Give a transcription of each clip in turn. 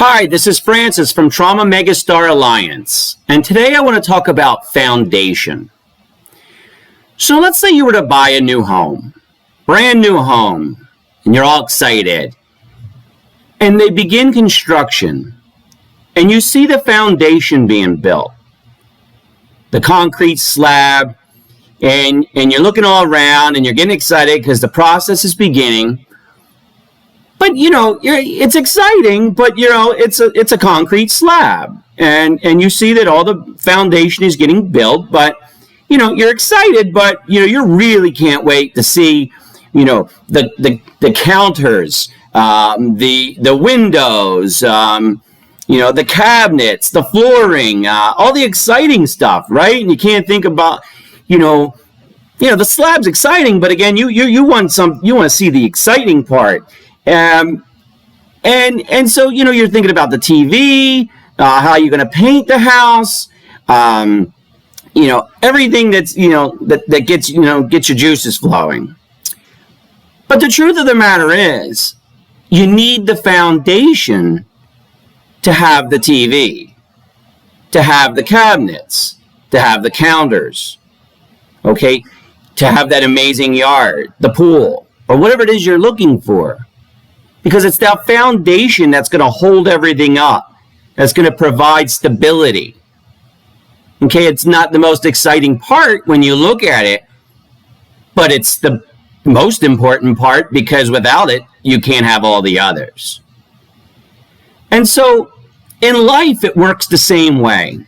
Hi, this is Francis from Trauma Megastar Alliance, and today I want to talk about foundation. So let's say you were to buy a new home, brand new home, and you're all excited, and they begin construction, and you see the foundation being built, the concrete slab, and you're looking all around, and you're getting excited because the process is beginning. But, it's exciting, but, it's a concrete slab. And you see that all the foundation is getting built, but, you're excited, but, you really can't wait to see, the counters, the windows, the cabinets, the flooring, all the exciting stuff, right? And you can't think about, the slab's exciting, but again, you want to see the exciting part. And so, you're thinking about the TV, how you're going to paint the house, everything that's, that gets your juices flowing. But the truth of the matter is, you need the foundation to have the TV, to have the cabinets, to have the counters, okay, to have that amazing yard, the pool, or whatever it is you're looking for. Because it's that foundation that's going to hold everything up, that's going to provide stability. Okay, it's not the most exciting part when you look at it, but it's the most important part because without it, you can't have all the others. And so, in life, it works the same way.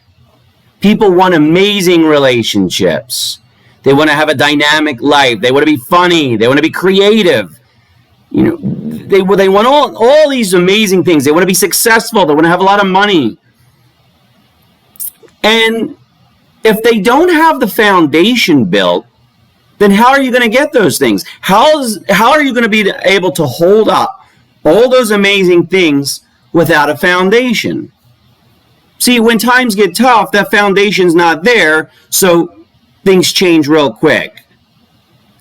People want amazing relationships. They want to have a dynamic life. They want to be funny. They want to be creative. They want all these amazing things. They want to be successful. They want to have a lot of money. And if they don't have the foundation built, then how are you going to get those things? How are you going to be able to hold up all those amazing things without a foundation? See, when times get tough, that foundation's not there, so things change real quick.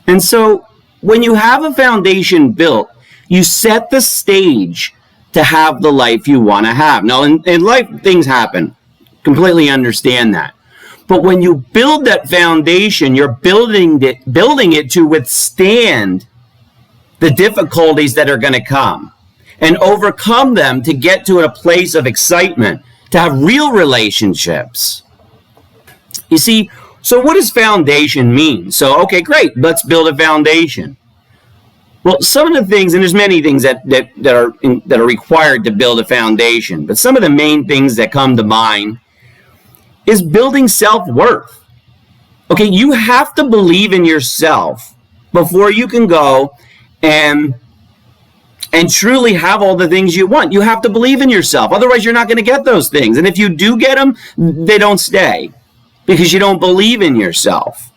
And so when you have a foundation built, you set the stage to have the life you want to have. Now, in life, things happen. Completely understand that. But when you build that foundation, you're building it to withstand the difficulties that are going to come and overcome them to get to a place of excitement, to have real relationships. You see, so what does foundation mean? So, okay, great, let's build a foundation. Well, some of the things, and there's many things that are required to build a foundation, but some of the main things that come to mind is building self-worth. Okay, you have to believe in yourself before you can go and truly have all the things you want. You have to believe in yourself. Otherwise, you're not going to get those things. And if you do get them, they don't stay because you don't believe in yourself.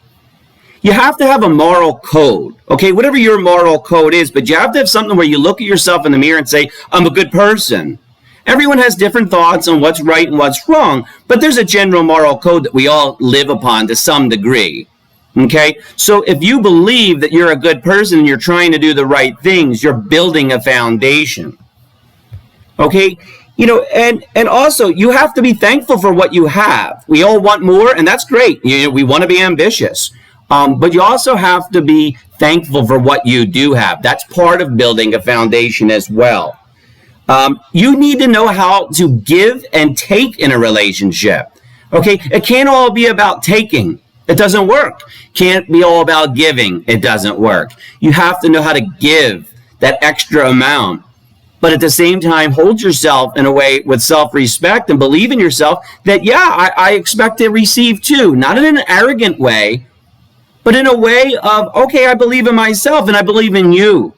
You have to have a moral code, okay, whatever your moral code is, but you have to have something where you look at yourself in the mirror and say, I'm a good person. Everyone has different thoughts on what's right and what's wrong, but there's a general moral code that we all live upon to some degree, okay? So if you believe that you're a good person and you're trying to do the right things, you're building a foundation, okay? And also, you have to be thankful for what you have. We all want more, and that's great. We want to be ambitious. But you also have to be thankful for what you do have. That's part of building a foundation as well. You need to know how to give and take in a relationship. Okay, it can't all be about taking. It doesn't work. Can't be all about giving. It doesn't work. You have to know how to give that extra amount. But at the same time, hold yourself in a way with self-respect and believe in yourself that, I expect to receive too. Not in an arrogant way, but in a way of, okay, I believe in myself and I believe in you.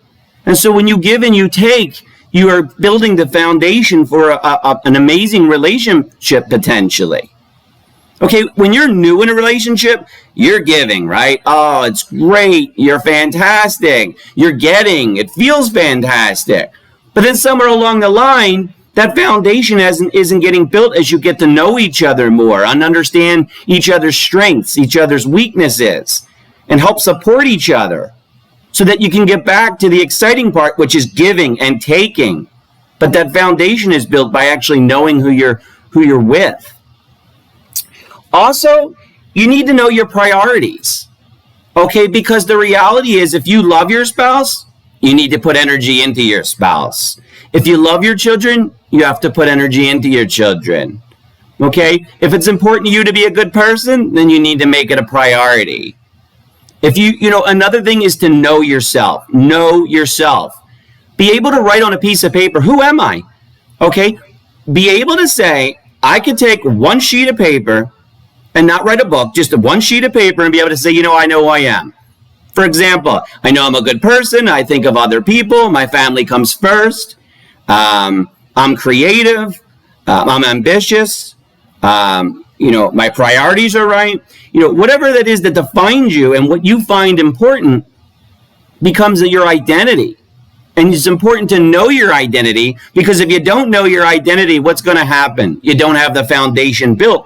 And so when you give and you take, you are building the foundation for an amazing relationship potentially. Okay, when you're new in a relationship, you're giving, right? Oh, it's great. You're fantastic. You're getting. It feels fantastic. But then somewhere along the line, that foundation isn't getting built as you get to know each other more and understand each other's strengths, each other's weaknesses, and help support each other so that you can get back to the exciting part, which is giving and taking. But that foundation is built by actually knowing who you're with. Also, you need to know your priorities. Okay, because the reality is, if you love your spouse, you need to put energy into your spouse. If you love your children, you have to put energy into your children. Okay? If it's important to you to be a good person, then you need to make it a priority. If another thing is to know yourself. Know yourself. Be able to write on a piece of paper, who am I? Okay? Be able to say, I can take one sheet of paper and not write a book, just one sheet of paper, and be able to say, I know who I am. For example, I know I'm a good person. I think of other people. My family comes first. I'm creative. I'm ambitious. My priorities are right. Whatever that is that defines you and what you find important becomes your identity. And it's important to know your identity, because if you don't know your identity, what's going to happen? You don't have the foundation built,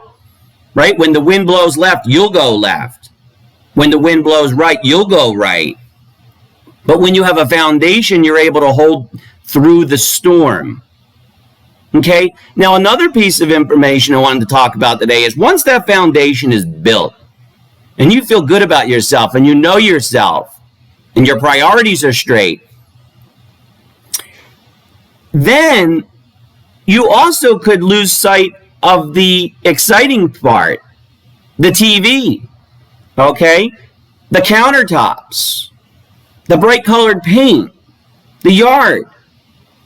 right? When the wind blows left, you'll go left. When the wind blows right, you'll go right. But when you have a foundation, you're able to hold through the storm. Okay? Now, another piece of information I wanted to talk about today is, once that foundation is built and you feel good about yourself and you know yourself and your priorities are straight, then you also could lose sight of the exciting part, the TV, okay? The countertops, the bright colored paint, the yard.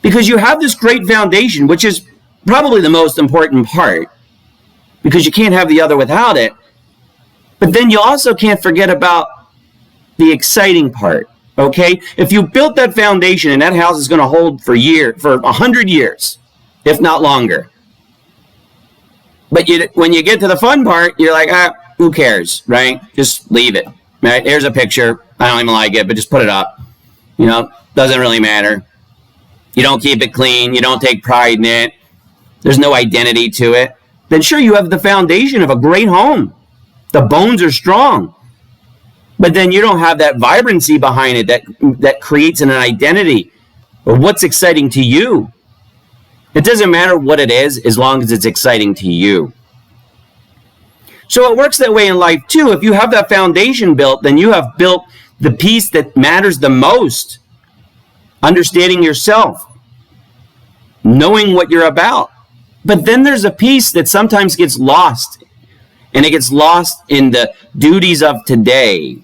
Because you have this great foundation, which is probably the most important part, because you can't have the other without it. But then you also can't forget about the exciting part, okay? If you built that foundation and that house is going to hold for 100 years, if not longer. But when you get to the fun part, you're like, who cares, right? Just leave it, right? Here's a picture. I don't even like it, but just put it up. Doesn't really matter. You don't keep it clean. You don't take pride in it. There's no identity to it. Then sure, you have the foundation of a great home. The bones are strong. But then you don't have that vibrancy behind it that creates an identity, or what's exciting to you. It doesn't matter what it is, as long as it's exciting to you. So it works that way in life too. If you have that foundation built, then you have built the piece that matters the most. Understanding yourself. Knowing what you're about. But then there's a piece that sometimes gets lost. And it gets lost in the duties of today.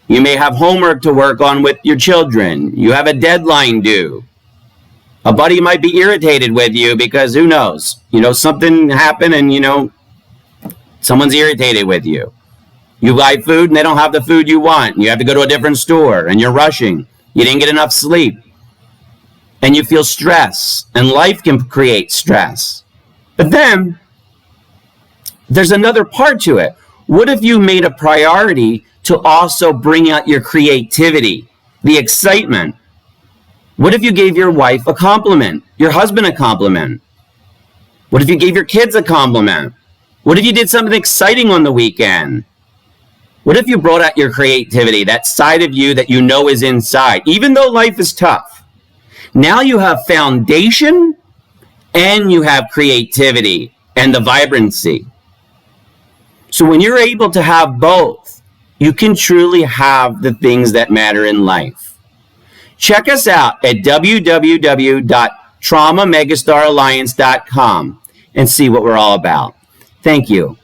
You may have homework to work on with your children. You have a deadline due. A buddy might be irritated with you because who knows? Something happened and, someone's irritated with you. You buy food and they don't have the food you want. You have to go to a different store and you're rushing. You didn't get enough sleep. And you feel stress. And life can create stress. But then, there's another part to it. What if you made a priority to also bring out your creativity, the excitement? What if you gave your wife a compliment, your husband a compliment? What if you gave your kids a compliment? What if you did something exciting on the weekend? What if you brought out your creativity, that side of you that you know is inside, even though life is tough? Now you have foundation and you have creativity and the vibrancy. So when you're able to have both, you can truly have the things that matter in life. Check us out at www.traumamegastaralliance.com and see what we're all about. Thank you.